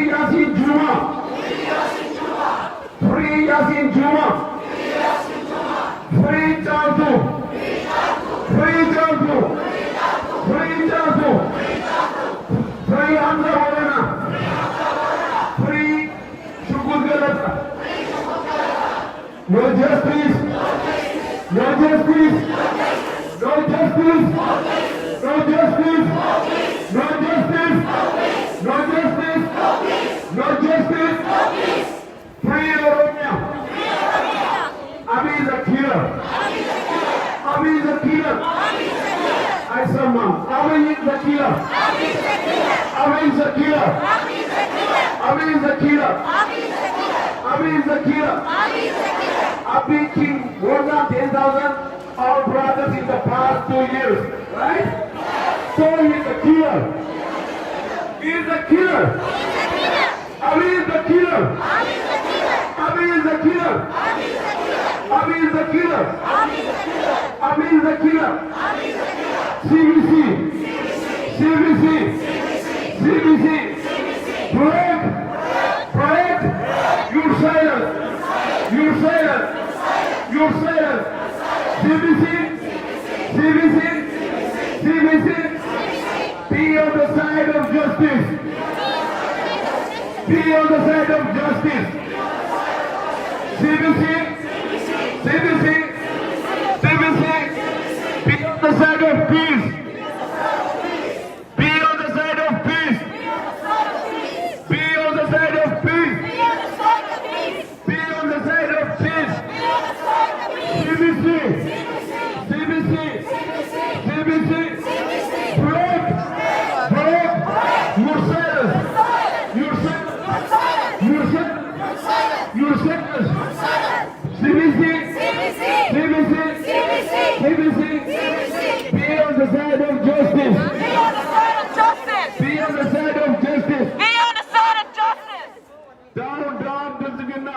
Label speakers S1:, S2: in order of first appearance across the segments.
S1: Free Yasin Juma. Free Yasin Juma. Free Chantu. Free Chantu. Free Chantu. Free Hamza Bolana. Free Shukut Galata. No justice. No justice. No justice. No justice. No justice. No justice. No justice. Free Oromia. Abi is a killer. Abi is a killer. I saw mom. Abi is a killer. Abi is a killer. Abi is a killer. Abi is a killer. Abi killed more than 10,000 our brothers in the past 2 years. Right? So he is a killer. He is a killer. Abi is a killer. Abi is a killer. Abi is a killer. Abi is a killer. CBC. CBC. CBC. Break. Break. Your silence. Your silence. Your silence. CBC. CBC. CBC. Be on the side of justice. Be on the side of justice. CBC. CBC. CBC. Be on the side of peace. Be on the side of peace. Be on the side of peace. Be on the side of peace. CBC. CBC. CBC. Break. Break. Your silence. Your silence. Your silence. Your silence. CBC. CBC. CBC. Be on the side of justice. Be on the side of justice. Down, down, Binzigina.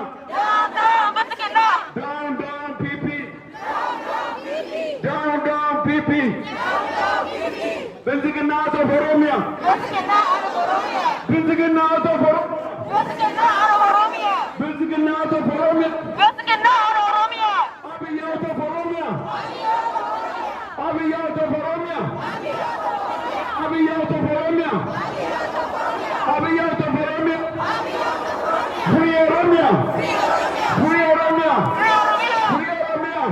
S1: Down, down, PP. Down, down, PP. Binzigina out of Oromia. Binzigina out of Oromia. Binzigina out of Oromia. Abi out of Oromia. Abi out of Oromia. Abi out of Oromia. Abi out of Oromia. Free Oromia. Free Oromia. Free Oromia.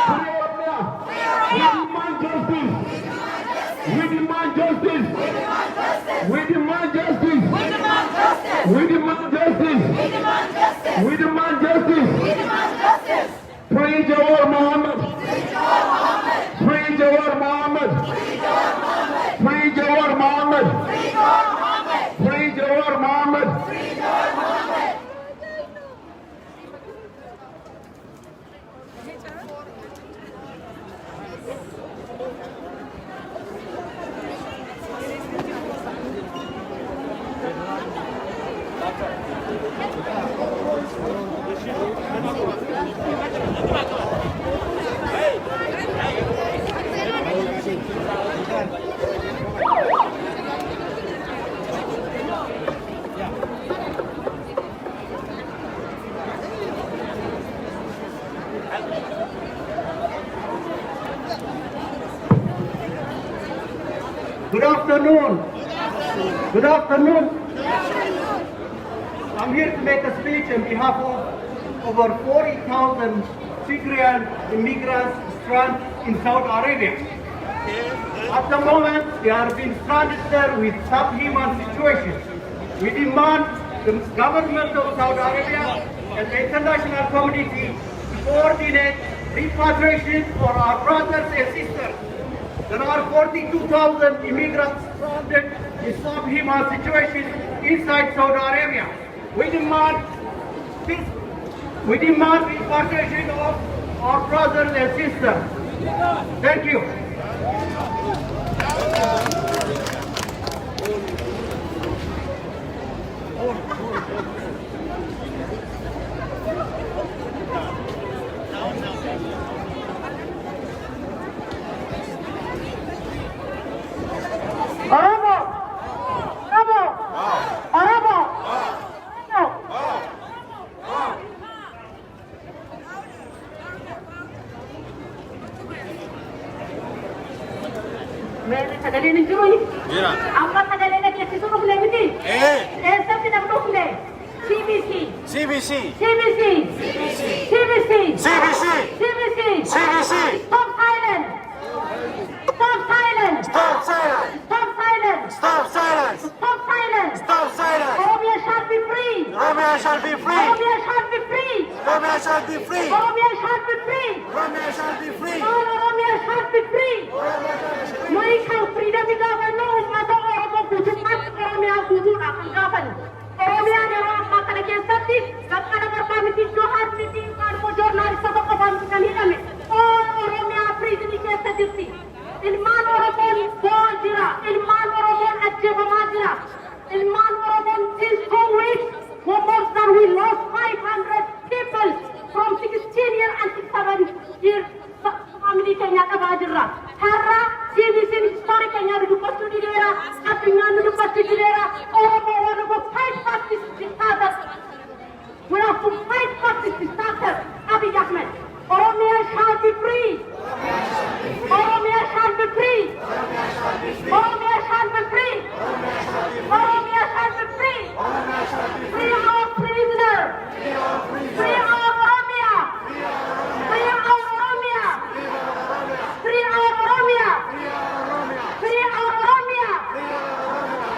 S1: Free Oromia. We demand justice. We demand justice. We demand justice. We demand justice. Free Jawar Mohammed. Free Jawar Mohammed. Free Jawar Mohammed. Free Jawar Mohammed. Good afternoon. Good afternoon. I'm here to make a speech on behalf of over 40,000 Syrian immigrants stranded in Saudi Arabia. At the moment, they are being stranded there with subhuman situations. We demand the government of Saudi Arabia and the international community to coordinate repatriation for our brothers and sisters. There are 42,000 immigrants stranded in subhuman situations inside Saudi Arabia. We demand repatriation of our brothers and sisters. Thank you.
S2: Araba! sagaleen hin jiru.
S3: Jira.
S2: Amma sagalee dhageessisuu dhufne miti. Eessatti nam dhufne? CBC.
S3: CBC.
S2: CBC. CBC.
S3: CBC.
S2: CBC.
S3: CBC.
S2: Stop silence. Stop silence.
S3: Stop silence.
S2: Stop silence.
S3: Stop silence.
S2: Stop silence.
S3: Stop silence.
S2: Oromia shall be free.
S3: Oromia shall be free.
S2: Oromia shall be free.
S3: Oromia shall be free.
S2: Oromia shall be free.
S3: Oromia shall be free.
S2: All Oromia shall be free. Noi kan freedom gaafannu uummata Oromoo guutummaatti Oromiyaa guutuudha kan gaafannu. Oromiyaan yeroo ammaa kana keessatti baqqala garbaa miti iddoo haati miti immoo joornaalistoota qofaan kan hidhame. All Oromiyaa piriizinii keessa jirti. Ilmaan Oromoon bo'oo jira. Ilmaan Oromoon ajjeefamaa jira. Ilmaan Oromoon since 2 weeks more than we lost 500 people from 16 years until 7 years. Family keenya qabaa jirra. Har'a CBC'n story keenya dubbachuu dideera. Addunyaan dubbachuu dideera. Oromoo warra go fight back this dictator. We have to fight back this dictator. Abiy Ahmed. Oromia shall be free. Oromia shall be free. Oromia shall be free. Oromia shall be free. Free our prisoner. Free our Oromia. Free our Oromia. Free our Oromia. Free our Oromia.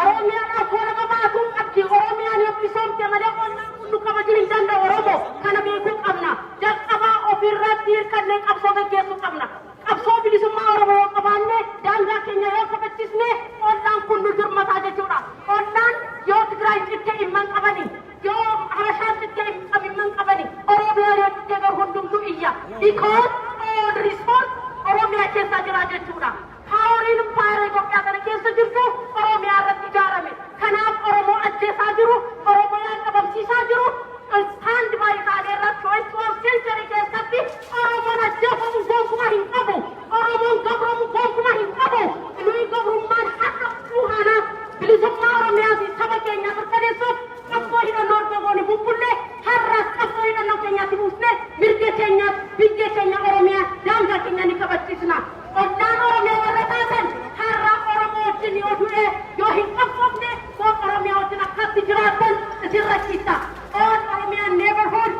S2: Oromia na fuera babaatu abdi Oromia ni ofisoomte malee onnaan kullu kabajuu hin danda'u Oromoo kana beekuu qabna. Jalqabaa ofirratti hirkannee qabsoo gaggeessuu qabna. Qabsoo bilisummaa Oromoo qabaannee daangaa keenya yoo kabachiisne onnaan kun nu dirmataa jechuudha. Onnaan yoo Tigraay cittee dhimman qabani yoo Habashaan cittee dhimman qabani Oromiyaa yoo cittee gar hundumtu iyya. Because all resource Oromiyaa keessa jira jechuudha. Haaworiin faayira Itoophiyaa kana keessa jirtu Oromiyaa irratti ijaarame. Kanaaf Oromoo ajjeesaa jiru, Oromiyaan dhabamsiisaa jiru, stand by taanee irratti 21st century keessatti Oromoon ajjeefamu gonkumaa hin qabu. Oromoon gabromu gonkumaa hin qabu. Nuyi gabrummaan akka Wuhaanaa bilisummaa Oromiyaa fi saba keenya mirkaneessuuf qabsoo hidhannoo argamuun bubbullee har'as qabsoo hidhannoo keenyaatti buusnee mirga keenyaaf biyya keenya Oromiyaa daangaa keenya ni kabachiisna. Onnaan Oromiyaa warra taatan har'a Oromoo wajjin yoo du'e yoo hin qabsoofne waan Oromiyaa wajjin akkatti jiraatan isin rakkiisa. All Oromiyaa neighborhood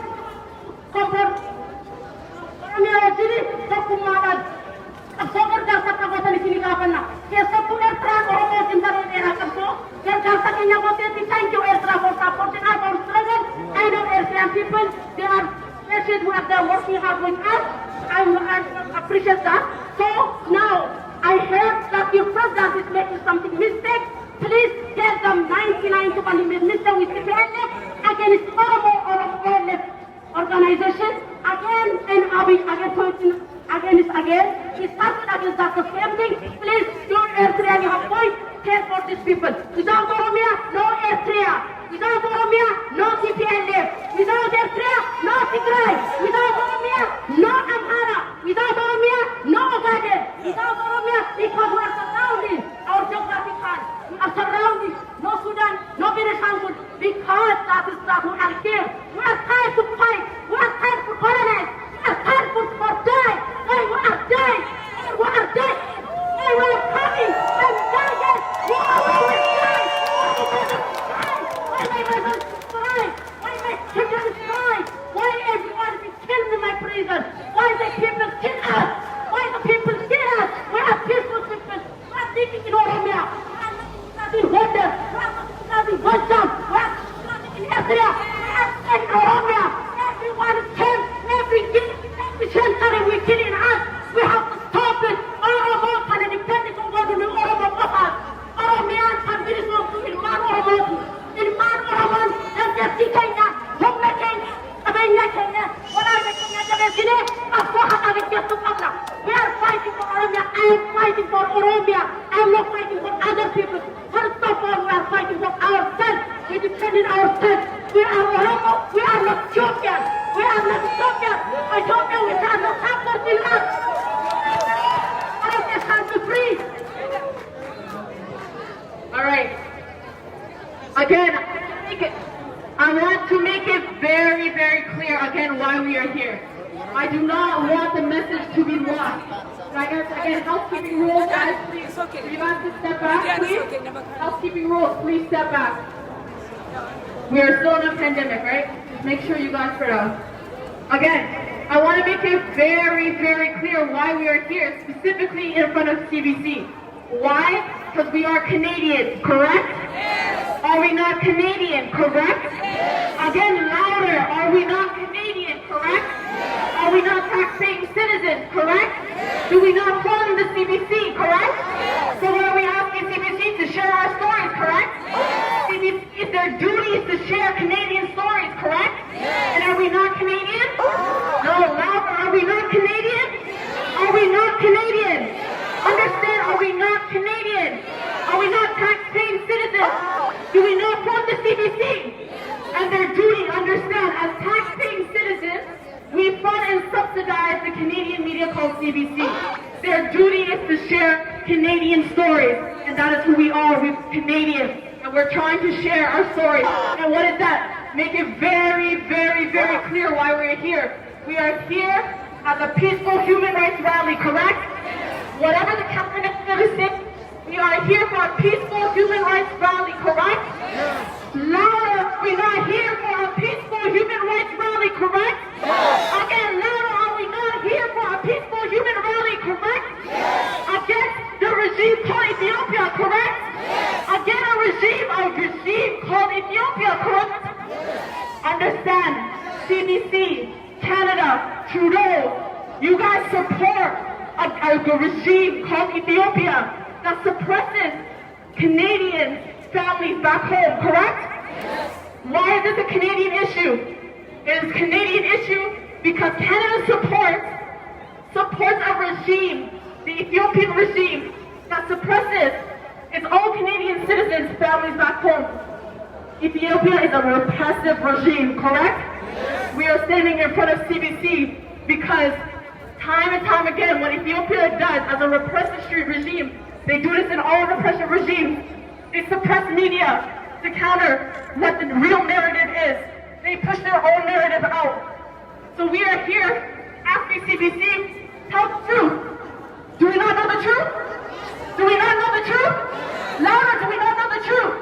S2: comfort Oromiyaa wajjin tokkummaadhaan qabsoo gargaarsa qabaatan isin gaafanna. Keessattuu Eertiraan Oromoo wajjin bareedeera qabsoo gargaarsa keenya gooteetti thank you Eertiraa for supporting us our struggle. I know Eritrean people they are patient with them working hard with us. I appreciate that. So now I heard that your president is making something mistake. Please tell them 99 to one mistake with CPLF against Oromo organization again and Abiy again. He started against that the same thing. Please, your Eritrea, you have point. Care for these people. Without Oromia, no Eritrea. Without Oromia, no CPLF. Without Eritrea, no Tigray. Without Oromia, no Amhara. Without Oromia, no Ogaden. Without Oromia, because we are surrounded. Our geographical, we are surrounded. No Sudan, no Benishangul. Because that is that we are here. We are tired to fight. We are tired to colonize. We are tired to die. And we are dead. And we are dead. And we are coming. And dying. We are going to die. Why my husband cry? Why my children cry? Why everyone is killing in my prison? Why the people kill us? Why the people kill us? We are peaceful people. We are living in Oromia. We are not in Gondar. We are not in Gondam. We are not in Eritrea. We are in Oromia. Everyone is killed. Every century we killing us. We have to stop it. Oromo can independent on what we Oromo offers. Oromia can be resolved to Ilman Oromo. Ilman Oromo and the Kenya, Humna Kenya, Abenya Kenya, Wala Kenya, Javesine, Afoha to Kabla. We are fighting for Oromia. I am fighting for Oromia. I am not fighting for other people. First of all, we are fighting for ourselves. We depend on ourselves. We are Oromo. We are not Ethiopian. We are not Ethiopian. Ethiopia, we cannot support in us. Oromia shall be free. All right. Again, I want to make it very, very clear again why we are here. I do not want the message to be lost. Again, housekeeping rules, guys, please.
S4: It's okay.
S2: You guys can step back,
S4: Again, it's
S2: please.
S4: okay. Never come.
S2: Housekeeping rules, please step back. We are still in a pandemic, right? Just make sure you guys spread out. Again, I want to make it very, very clear why we are here, specifically in front of CBC. Why? Because we are Canadians, correct?
S4: Yes.
S2: Are we not Canadian, correct?
S4: Yes.
S2: Again, louder. Are we not Canadian, correct?
S4: Yes.
S2: Are we not tax-paying citizens, correct?
S4: Yes.
S2: Do we not fund the CBC, correct?
S4: Yes.
S2: So what are we asking CBC to share our stories, correct?
S4: Yes.
S2: CBC, it's their duty is to share Canadian stories, correct?
S4: Yes.
S2: And are we not Canadian? No, louder. Are we not Canadian? Are we not Canadian? Understand, are we not Canadian? Are we not tax-paying citizens? Do we not fund the CBC? And their duty, understand, as tax-paying citizens, we fund and subsidize the Canadian media called CBC. Their duty is to share Canadian stories, and that is who we are. We're Canadians, and we're trying to share our stories. And what is that? Make it very, very, very clear why we're here. We are here as a peaceful human rights rally, correct? Whatever the cabinet is saying, we are here for a peaceful human rights rally, correct?
S3: Yes.
S2: Louder, we're not here for a peaceful human rights rally, correct?
S3: Yes.
S2: Again, louder, are we not here for a peaceful human rally, correct?
S3: Yes.
S2: Against the regime called Ethiopia, correct?
S3: Yes.
S2: Again, a regime called Ethiopia, correct? Understand, CBC, Canada, Trudeau, you guys support a regime called Ethiopia that suppresses Canadian families back home, correct?
S3: Yes.
S2: Why is this a Canadian issue? It is a Canadian issue because Canada supports a regime, the Ethiopian regime, that suppresses its own Canadian citizens' families back home. Ethiopia is a repressive regime, correct?
S3: Yes.
S2: We are standing in front of CBC because time and time again, what Ethiopia does as a repressive street regime, they do this in all repressive regimes. They suppress media to counter what the real narrative is. They push their own narrative out. So we are here asking CBC, tell the truth. Do we not know the truth? Do we not know the truth? Louder, do we not know the truth?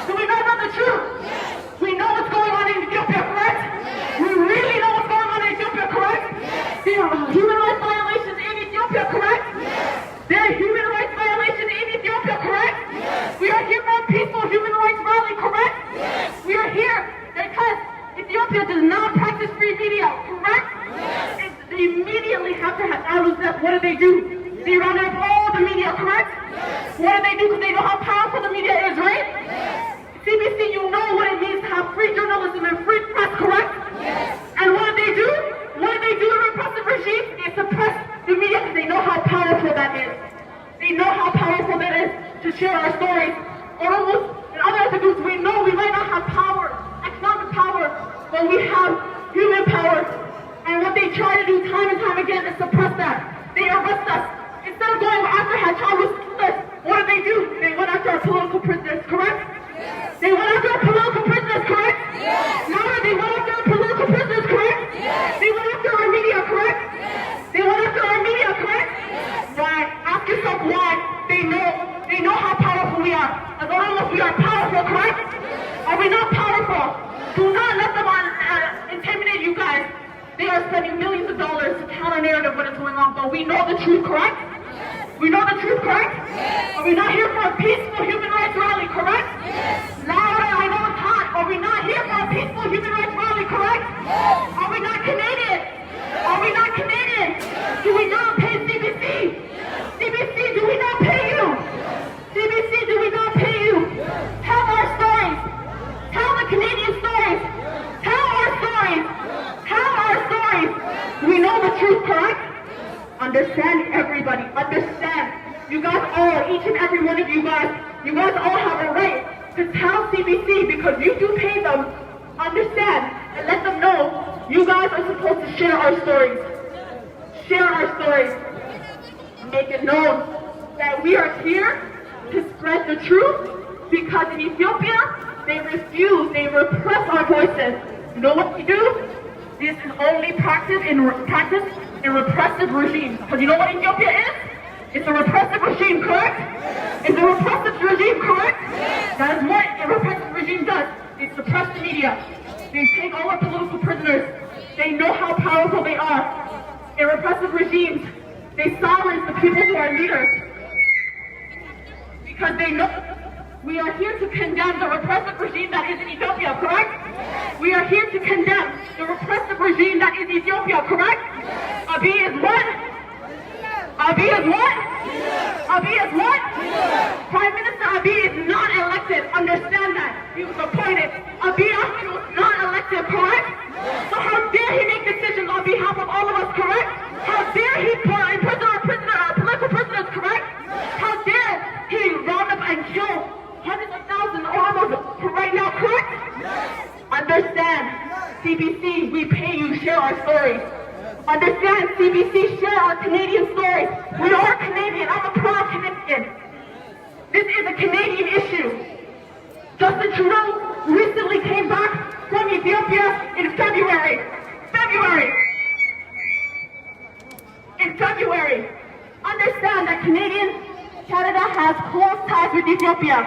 S2: Do we not know the truth? We know what's going on in Ethiopia, correct? We really know what's going on in Ethiopia, correct? There are human rights violations in Ethiopia, correct? There are human rights violations in Ethiopia, correct? We are here for a peaceful human rights rally, correct? We are here because Ethiopia does not practice free media, correct? They immediately have to have out. What do? They round up all the media, correct? What do? Because they know how powerful the media is, right? CBC, you know what it means to have free journalism and free press, correct? And what do? What do in repressive regimes? They suppress the media because they know how powerful that is. They know how powerful that is to share our stories. Or almost, in other attributes, we know we might not have power, economic power, but we have human power. And what they try to do time and time again is suppress that. They arrest us. Instead of going after Hachalu's killers, what do? They went after our political prisoners, correct? They went after our political prisoners, correct? Now they went after our political prisoners, correct? They went after our media, correct? They went after our media, correct? Why? Ask yourself why. They know how powerful we are. As long as we are powerful, correct? Are we not powerful? Do not let them intimidate you guys. They are spending millions of dollars to counter narrative what is going on, but we know the truth, correct? We know the truth, correct? Are we not here for a peaceful human rights rally, correct? Louder, I know it's hot. Are we not here for a peaceful human rights rally, correct? Are we not Canadian? Are we not Canadian? Do we not pay CBC? CBC, do we not pay you? CBC, do we not pay you? Tell our stories. Tell the Canadian stories. Tell our stories. Tell our stories. We know the truth, correct? Understand, everybody. Understand. You guys all, each and every one of you guys all have a right to tell CBC because you do pay them. Understand and let them know you guys are supposed to share our stories. Share our stories. Make it known that we are here to spread the truth because in Ethiopia, they refuse, they repress our voices. You know what we do? This is only practiced in repressive regimes. Because you know what Ethiopia is? It's a repressive regime, correct? Is a repressive regime correct? That is what a repressive regime does. They suppress the media. They take all our political prisoners. They know how powerful they are. In repressive regimes, they silence the people who are leaders. Because they know we are here to condemn the repressive regime that is in Ethiopia, correct? We are here to condemn the repressive regime that is Ethiopia, correct? Abiy is what? Abiy is what? Abiy is what? Prime Minister Abiy is not elected. Understand that. He was appointed. Abiy Ahmed was not elected, correct? So how dare he make decisions on behalf of all of us, correct? How dare he imprison our political prisoners, correct? How dare he round up and kill hundreds of thousands or almost right now, correct? Understand, CBC, we pay you, share our stories. Understand, CBC, share our Canadian stories. We are Canadian. I'm a proud Canadian. This is a Canadian issue. Justin Trudeau recently came back from Ethiopia in February. In February. Understand that Canada has close ties with Ethiopia.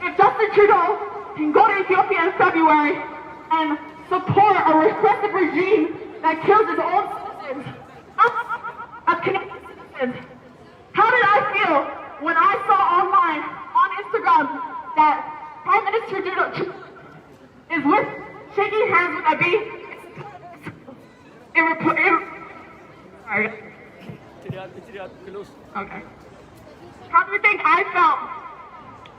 S2: If Justin Trudeau can go to Ethiopia in February and support a repressive regime that kills his own citizens, as Canadian citizens, how did I feel when I saw online on Instagram that Prime Minister Trudeau is shaking hands with Abiy? Sorry. Okay. How do you think I felt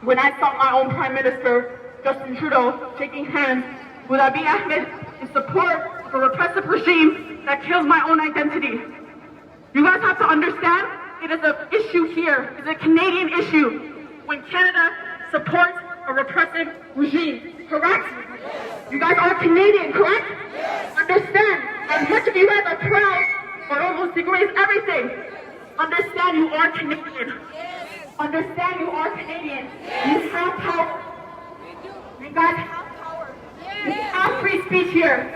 S2: when I saw my own Prime Minister, Justin Trudeau, shaking hands with Abiy Ahmed in support of a repressive regime that kills my own identity? You guys have to understand, it is an issue here. It's a Canadian issue when Canada supports a repressive regime, correct? You guys are Canadian, correct? Understand, as much of you guys are proud or almost degrees everything, understand you are Canadian. Understand you are Canadian. You have power. You guys have power. We have free speech here.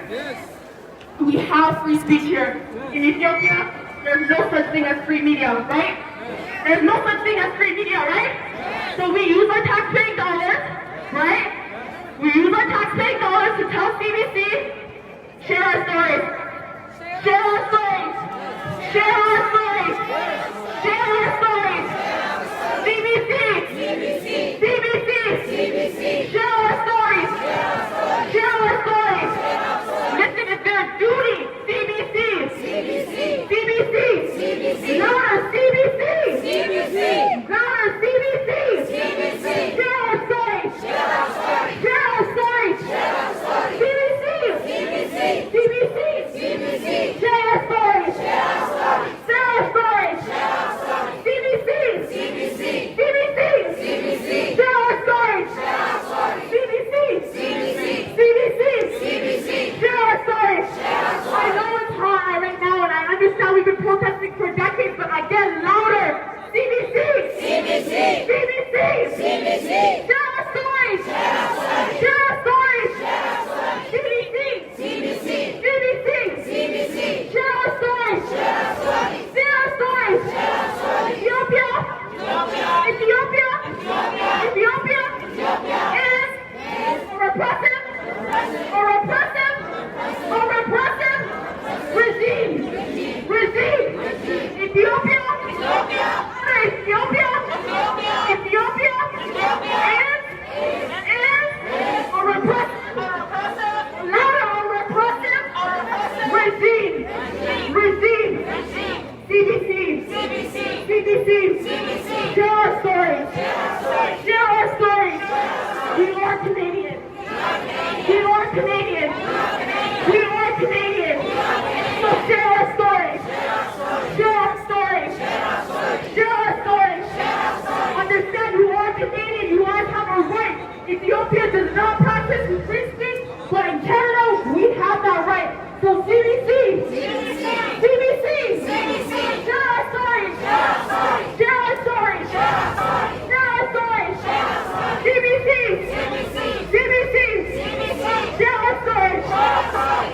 S2: We have free speech here. In Ethiopia, there's no such thing as free media, right? There's no such thing as free media, right? So we use our taxpaying dollars, right? We use our taxpaying dollars to tell CBC, share our stories. Share our stories. Share our stories. Share our stories. CBC. CBC. Share our stories. Share our stories. Listen, it's their duty. CBC. Louder, CBC. Louder, CBC. Share our stories. Share our stories. CBC. Share our stories. Share our stories. CBC. Share our stories. CBC. Share our stories. I know it's hard right now, and I understand we've been protesting for decades, but I get louder. CBC. Share our stories. Share our stories. CBC. Share our stories. Share our stories. Ethiopia is a repressive regime. Ethiopia is a repressive regime. CBC. Share our stories. We are Canadian. So share our stories. Understand you are Canadian. You guys have a right. Ethiopia does not practice free speech, but in Canada we have that right. So CBC. Share our stories. CBC. Share our stories.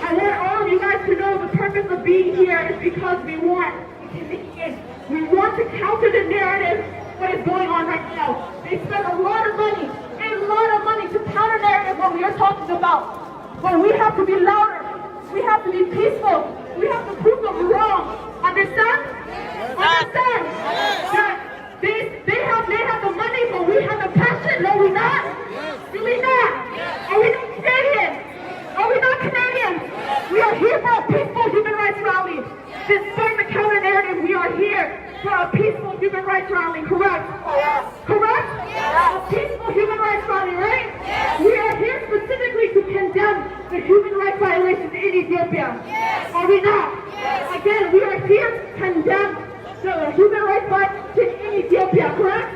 S2: I want all of you guys to know the purpose of being here is because we want Canadians. We want to counter the narrative what is going on right now. They spend a lot of money to counter narrative what we are talking about. But we have to be louder. We have to be peaceful. We have to prove them wrong. Understand? Understand? That they have the money, but we have the passion. No, we not. Do we not? Are we not Canadians? Are we not Canadians? We are here for a peaceful human rights rally. Despite the counter narrative, we are here for a peaceful human rights rally. Correct? Correct? A peaceful human rights rally, right? We are here specifically to condemn the human rights violations in Ethiopia. Are we not? Again, we are here to condemn the human rights violation in Ethiopia, correct?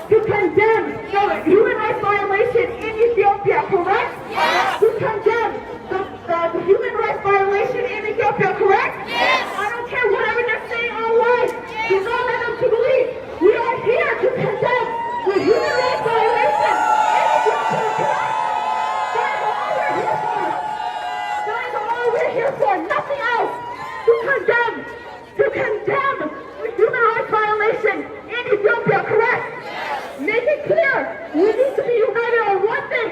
S2: To condemn the human rights violation in Ethiopia, correct? To condemn the human rights violation in Ethiopia, correct? I don't care whatever they're saying online. Do not let them to believe. We are here to condemn the human rights violation in Ethiopia, correct? That is all we're here for. Nothing else. To condemn the human rights violation in Ethiopia, correct? Make it clear. We need to be united on one thing.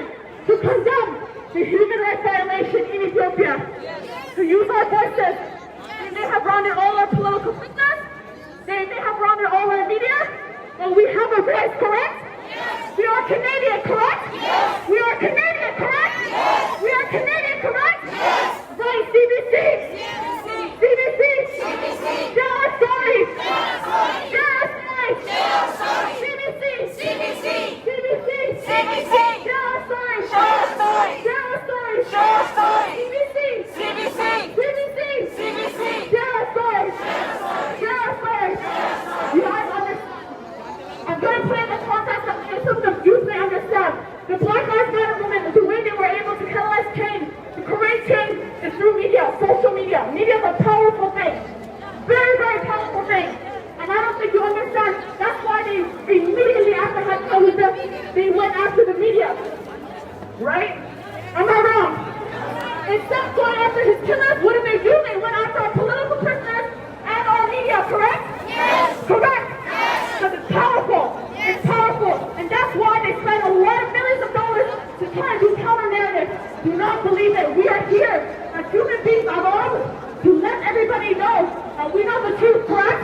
S2: To condemn the human rights violation in Ethiopia. To use our voices. They may have rounded all our political prisoners. They may have rounded all our media. But we have a voice, correct? We are Canadian, correct? We are Canadian, correct? We are Canadian, correct? Right, CBC. CBC. Share our stories. Share our stories. CBC. CBC. CBC. Share our stories. Share our stories. CBC. Share our stories. Share our stories. You guys understand? I'm going to put in the context of some of the youth may understand. The Black Lives Matter movement, the way they were able to catalyze change, to create change, is through media, social media. Media is a powerful thing. Very, very powerful thing. And I don't think you understand. That's why they immediately after Hatta was there, they went after the media. Right? Am I wrong? Instead of going after his killers, what did they do? They went after our political prisoners and our media, correct? Correct? Because it's powerful. It's powerful. And that's why they spend a lot of millions of dollars to try and do counter narrative. Do not believe it. We are here as human beings alone to let everybody know that we know the truth, correct?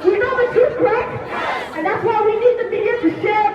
S2: We know the truth, correct? And that's why we need the media to share